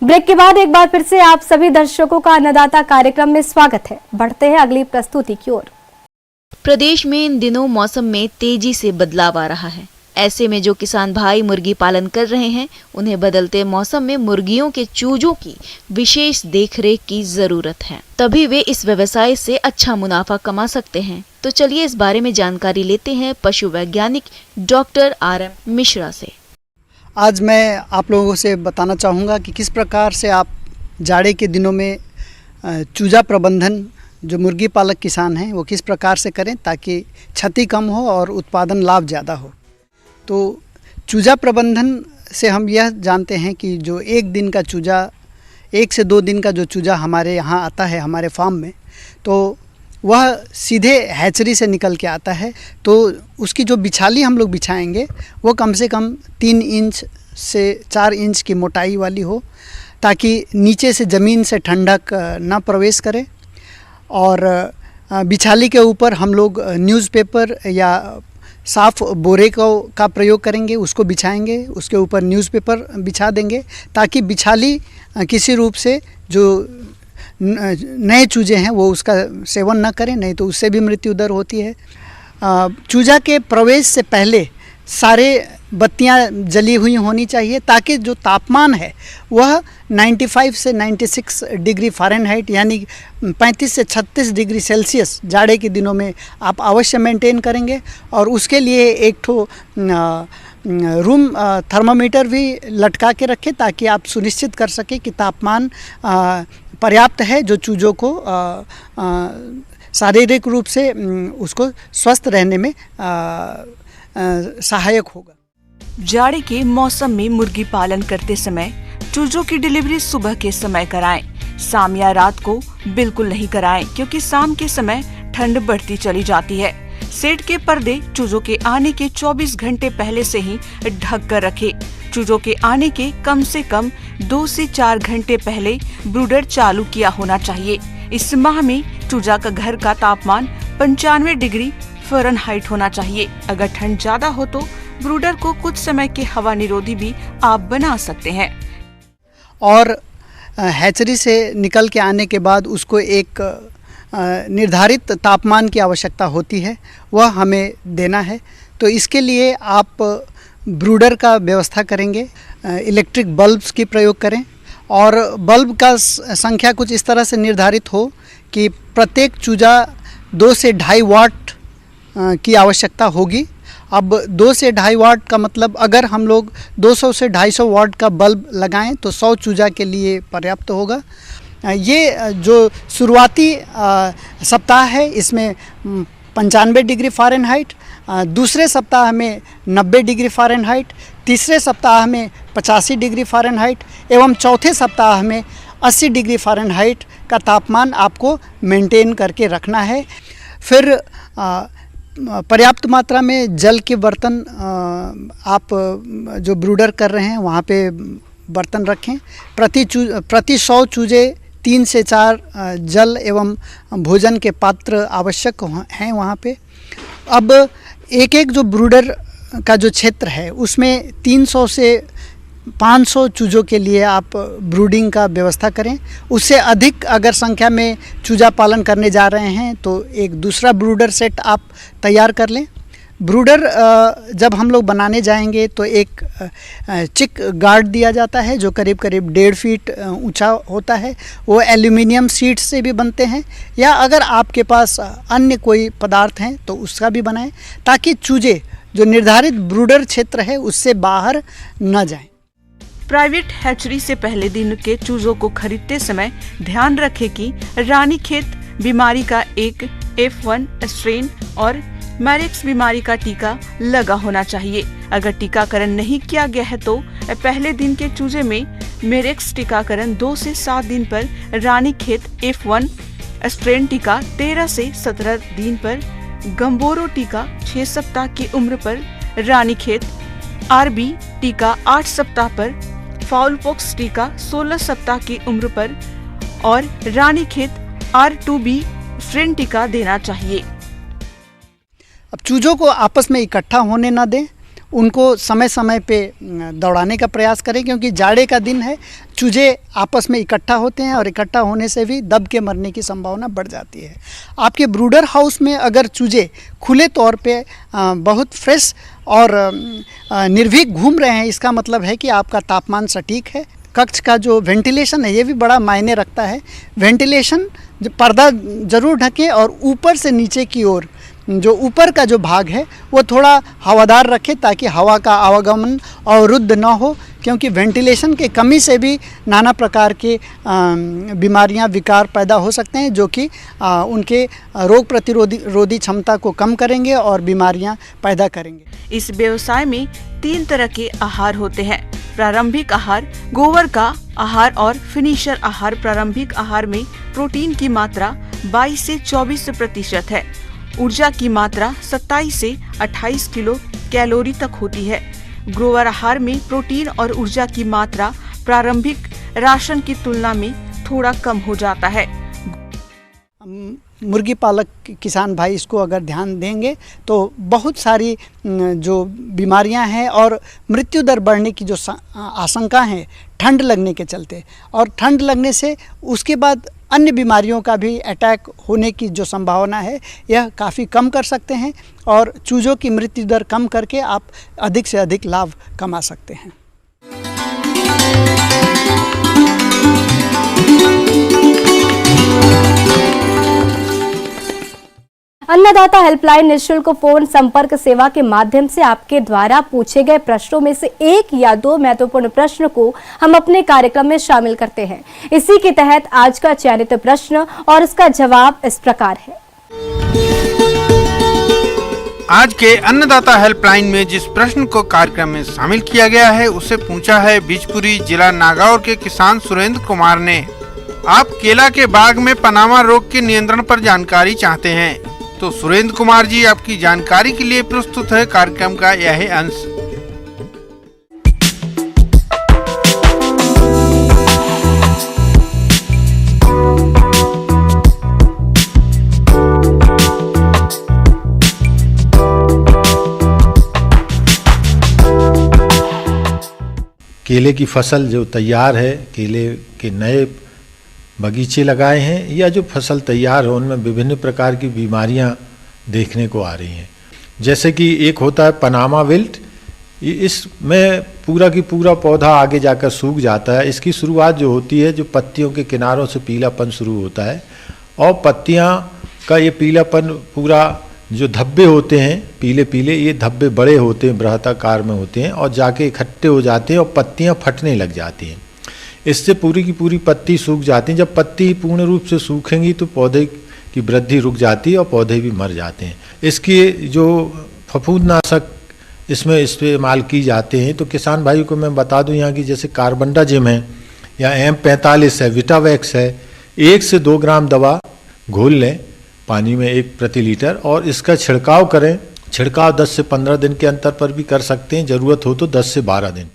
Break के बाद एक बार फिर से आप सभी दर्शकों का अन्नदाता कार्यक्रम में स्वागत है। बढ़ते हैं अगली प्रस्तुति की ओर। प्रदेश में इन दिनों मौसम में तेजी से बदलाव आ रहा है। ऐसे में जो किसान भाई मुर्गी पालन कर रहे हैं, उन्हें बदलते मौसम में मुर्गियों के चूजों की विशेष देखरेख की जरूरत है, तभी वे इस व्यवसाय से अच्छा मुनाफा कमा सकते हैं। तो चलिए इस बारे में जानकारी लेते हैं पशु वैज्ञानिक डॉक्टर RM मिश्रा से। आज मैं आप लोगों से बताना चाहूँगा कि किस प्रकार से आप जाड़े के दिनों में चूजा प्रबंधन जो मुर्गी पालक किसान हैं वो किस प्रकार से करें ताकि क्षति कम हो और उत्पादन लाभ ज़्यादा हो। तो चूजा प्रबंधन से हम यह जानते हैं कि जो एक दिन का चूजा, 1 से 2 दिन का जो चूजा हमारे यहाँ आता है हमारे फार्म में, तो वह सीधे हैचरी से निकल के आता है। तो उसकी जो बिछाली हम लोग बिछाएंगे वो कम से कम 3 इंच से 4 इंच की मोटाई वाली हो, ताकि नीचे से ज़मीन से ठंडक ना प्रवेश करे। और बिछाली के ऊपर हम लोग न्यूज़पेपर या साफ़ बोरे का प्रयोग करेंगे, उसको बिछाएंगे, उसके ऊपर न्यूज़पेपर बिछा देंगे ताकि बिछाली किसी रूप से जो नए चूजे हैं वो उसका सेवन न करें, नहीं तो उससे भी मृत्यु दर होती है। चूजा के प्रवेश से पहले सारे बत्तियां जली हुई होनी चाहिए ताकि जो तापमान है वह 95 से 96 डिग्री फ़ारेनहाइट यानी 35 से 36 डिग्री सेल्सियस जाड़े के दिनों में आप अवश्य मेंटेन करेंगे। और उसके लिए एक ठो रूम थर्मामीटर भी लटका के रखें ताकि आप सुनिश्चित कर सकें कि तापमान पर्याप्त है, जो चूजों को शारीरिक रूप से उसको स्वस्थ रहने में सहायक होगा। जाड़े के मौसम में मुर्गी पालन करते समय चूजों की डिलीवरी सुबह के समय कराएं। शाम या रात को बिल्कुल नहीं कराएं, क्योंकि शाम के समय ठंड बढ़ती चली जाती है। शेड के पर्दे चूजों के आने के 24 घंटे पहले से ही ढक कर रखें। चूजों के आने के कम से कम 2 से 4 घंटे पहले ब्रूडर चालू किया होना चाहिए। इस माह में चूजा का घर का तापमान 95 डिग्री फ़ारेनहाइट होना चाहिए। अगर ठंड ज्यादा हो तो ब्रूडर को कुछ समय के हवा निरोधी भी आप बना सकते हैं। और हैचरी से निकल के आने के बाद उसको एक निर्धारित तापमान की आवश्यकता होती है, वह हमें देना है। तो इसके लिए आप ब्रूडर का व्यवस्था करेंगे, इलेक्ट्रिक बल्ब्स की प्रयोग करें और बल्ब का संख्या कुछ इस तरह से निर्धारित हो कि प्रत्येक चूजा 2 से 2.5 वाट की आवश्यकता होगी। अब 2 से 2.5 वाट का मतलब अगर हम लोग 200 से 250 वाट का बल्ब लगाएं तो 100 चूजा के लिए पर्याप्त होगा। ये जो शुरुआती सप्ताह है इसमें 95 डिग्री फ़ारेनहाइट, दूसरे सप्ताह में 90 डिग्री फ़ारेनहाइट, तीसरे सप्ताह में 85 डिग्री फ़ारेनहाइट एवं चौथे सप्ताह में 80 डिग्री फ़ारेनहाइट का तापमान आपको मेंटेन करके रखना है। फिर पर्याप्त मात्रा में जल के बर्तन आप जो ब्रूडर कर रहे हैं वहाँ पे बर्तन रखें। प्रति 100 चूजे 3 से 4 जल एवं भोजन के पात्र आवश्यक हैं वहाँ पे। अब एक जो ब्रूडर का जो क्षेत्र है उसमें 300 से 500 चूजों के लिए आप ब्रूडिंग का व्यवस्था करें। उससे अधिक अगर संख्या में चूजा पालन करने जा रहे हैं तो एक दूसरा ब्रूडर सेट आप तैयार कर लें। ब्रूडर जब हम लोग बनाने जाएंगे तो एक चिक गार्ड दिया जाता है जो करीब 1.5 फीट ऊंचा होता है। वो एल्यूमिनियम शीट से भी बनते हैं या अगर आपके पास अन्य कोई पदार्थ हैं तो उसका भी बनाएं ताकि चूजे जो निर्धारित ब्रूडर क्षेत्र है उससे बाहर न जाएं। प्राइवेट हैचरी से पहले दिन के चूजों को खरीदते समय ध्यान रखें कि रानीखेत बीमारी का एक F1 स्ट्रेन और मैरिक्स बीमारी का टीका लगा होना चाहिए। अगर टीकाकरण नहीं किया गया है तो पहले दिन के चूजे में मैरिक्स टीकाकरण 2 से 7 दिन पर, रानीखेत F1 स्ट्रेन टीका 13 से 17 दिन पर, गंबोरो टीका 6 सप्ताह की उम्र पर, रानीखेत RB टीका 8 सप्ताह पर, फाउलपॉक्स टीका 16 सप्ताह की उम्र पर और रानीखेत R2B स्ट्रेन टीका देना चाहिए। अब चूजों को आपस में इकट्ठा होने ना दें, उनको समय समय पे दौड़ाने का प्रयास करें, क्योंकि जाड़े का दिन है, चूजे आपस में इकट्ठा होते हैं और इकट्ठा होने से भी दब के मरने की संभावना बढ़ जाती है। आपके ब्रूडर हाउस में अगर चूजे खुले तौर पे बहुत फ्रेश और निर्भीक घूम रहे हैं, इसका मतलब है कि आपका तापमान सटीक है। कक्ष का जो वेंटिलेशन है ये भी बड़ा मायने रखता है। वेंटिलेशन पर्दा ज़रूर ढके और ऊपर से नीचे की ओर जो ऊपर का जो भाग है वो थोड़ा हवादार रखें, ताकि हवा का आवागमन अवरुद्ध ना हो, क्योंकि वेंटिलेशन के कमी से भी नाना प्रकार के बीमारियां, विकार पैदा हो सकते हैं, जो कि उनके रोग प्रतिरोधी क्षमता को कम करेंगे और बीमारियां पैदा करेंगे। इस व्यवसाय में 3 तरह के आहार होते हैं। प्रारंभिक आहार, गोबर का आहार और फिनिशर आहार। प्रारंभिक आहार में प्रोटीन की मात्रा 22 से 24% है। ऊर्जा की मात्रा 27 से 28 किलो कैलोरी तक होती है। ग्रोवर आहार में प्रोटीन और ऊर्जा की मात्रा प्रारंभिक राशन की तुलना में थोड़ा कम हो जाता है। मुर्गी पालक किसान भाई इसको अगर ध्यान देंगे तो बहुत सारी जो बीमारियां हैं और मृत्यु दर बढ़ने की जो आशंका है ठंड लगने के चलते, और ठंड लगने से उसके बाद अन्य बीमारियों का भी अटैक होने की जो संभावना है यह काफ़ी कम कर सकते हैं, और चूजों की मृत्यु दर कम करके आप अधिक से अधिक लाभ कमा सकते हैं। अन्नदाता हेल्पलाइन निःशुल्क फोन संपर्क सेवा के माध्यम से आपके द्वारा पूछे गए प्रश्नों में से 1 या 2 महत्वपूर्ण प्रश्न को हम अपने कार्यक्रम में शामिल करते हैं। इसी के तहत आज का चयनित प्रश्न और इसका जवाब इस प्रकार है। आज के अन्नदाता हेल्पलाइन में जिस प्रश्न को कार्यक्रम में शामिल किया गया है उसे पूछा है बिजपुरी जिला नागौर के किसान सुरेंद्र कुमार ने। आप केला के बाग में पनामा रोग के नियंत्रण पर जानकारी चाहते हैं, तो सुरेंद्र कुमार जी आपकी जानकारी के लिए प्रस्तुत है कार्यक्रम का यह अंश। केले की फसल जो तैयार है, केले के नए बगीचे लगाए हैं या जो फसल तैयार हो, उनमें विभिन्न प्रकार की बीमारियां देखने को आ रही हैं। जैसे कि एक होता है पनामा विल्ट, इसमें पूरा की पूरा पौधा आगे जाकर सूख जाता है। इसकी शुरुआत जो होती है, जो पत्तियों के किनारों से पीलापन शुरू होता है और पत्तियां का ये पीलापन पूरा जो धब्बे होते हैं पीले पीले, ये धब्बे बड़े होते हैं, बृहदाकार में होते हैं और जाके इकट्ठे हो जाते हैं और पत्तियां फटने लग जाती हैं। इससे पूरी की पूरी पत्ती सूख जाती है। जब पत्ती पूर्ण रूप से सूखेंगी तो पौधे की वृद्धि रुक जाती है और पौधे भी मर जाते हैं। इसकी जो फफूंदनाशक इसमें इस्तेमाल की जाते हैं, तो किसान भाई को मैं बता दूं यहाँ की जैसे कार्बेंडाजिम है या M45 है, विटावैक्स है, 1 से 2 ग्राम दवा घोल लें पानी में 1 प्रति लीटर और इसका छिड़काव करें। छिड़काव 10 से 15 दिन के अंतर पर भी कर सकते हैं, ज़रूरत हो तो 10 से 12 दिन।